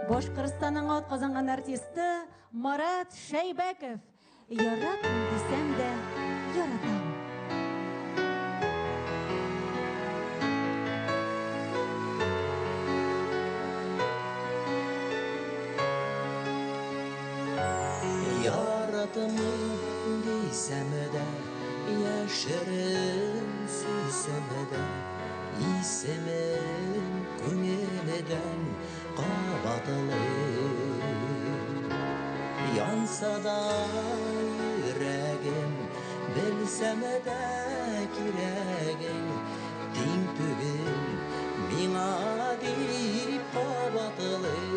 Башкортстанның атказанган артисты Марат Шәйбәков. Яратмый дисәм дә яратам. Yaratmый дисәм дә, яшерен сөйсәм дә, исемем күңелдән кабатлый. Янса да йөрәгем, белсәм дә кирәгең, тиң түгел миңа дип кабатлый.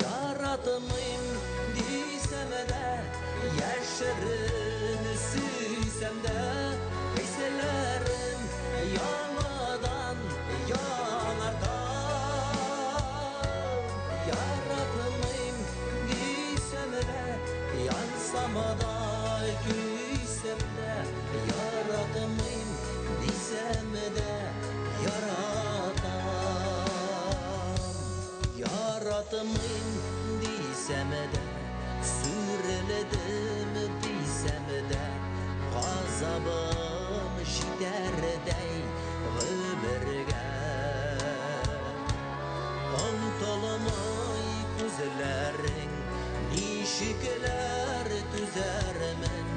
Яратмыйм дисәм дә, яшерен сөйсәм дә, хисләрем яңадан яңартам. Яратмыйм дисәм дә, янсам да көйсәм дә, яратмыйм дисәм дә яратам. Яратмыйм дисәм дә, сүрелдем дисәм дә, газабым җитәрдәй гомергә. Онтылмый күзләрең, ничекләр түзәрмен,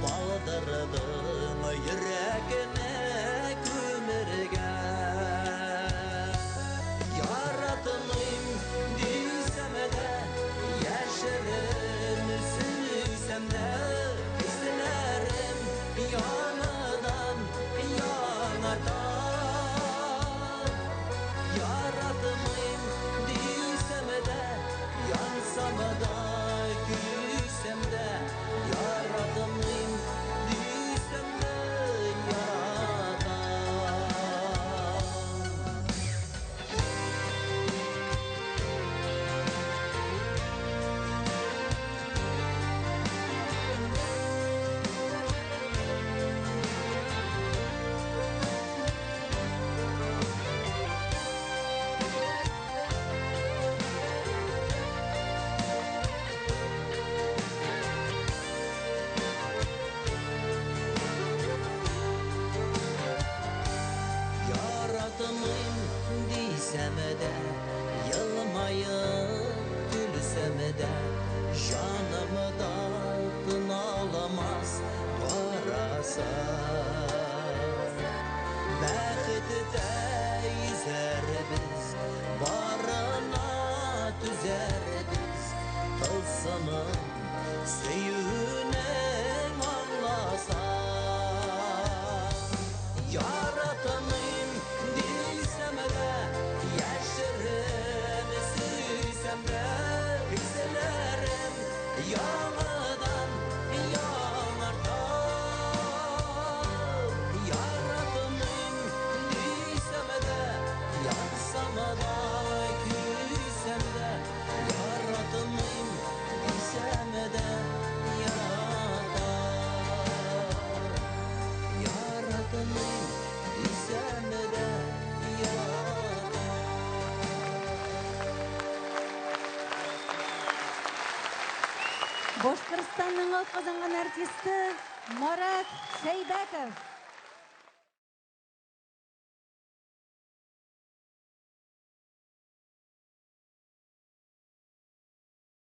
калдырдың йөрәкне күмергә. Яратмыйм дисәм дә, яшерен сөйсәм дә, хисләрем яңадан яңартам. Яратмыйм дисәм дә, янсам да көйсәм дә, яратмыйм дисәм дә яратам. Яратмыйм дисәм дә, елмаеп көлсәм дә, җанымда тыналамас карасам. Бәхеттә йөзәрбез, барына түзәрбез, тылсымын сөюнең аңласам. Яратмыйм дисәм дә, яшерен сөйсәм дә, хисләрем яңадан яңартам. Яратмыйм дисәм дә, янсам да көйсәм дә, яратмыйм дисәм дә яратам. Яратмыйм дисәм дә яратам. Башкортстанның атказанган артисты Марат Шәйбәков.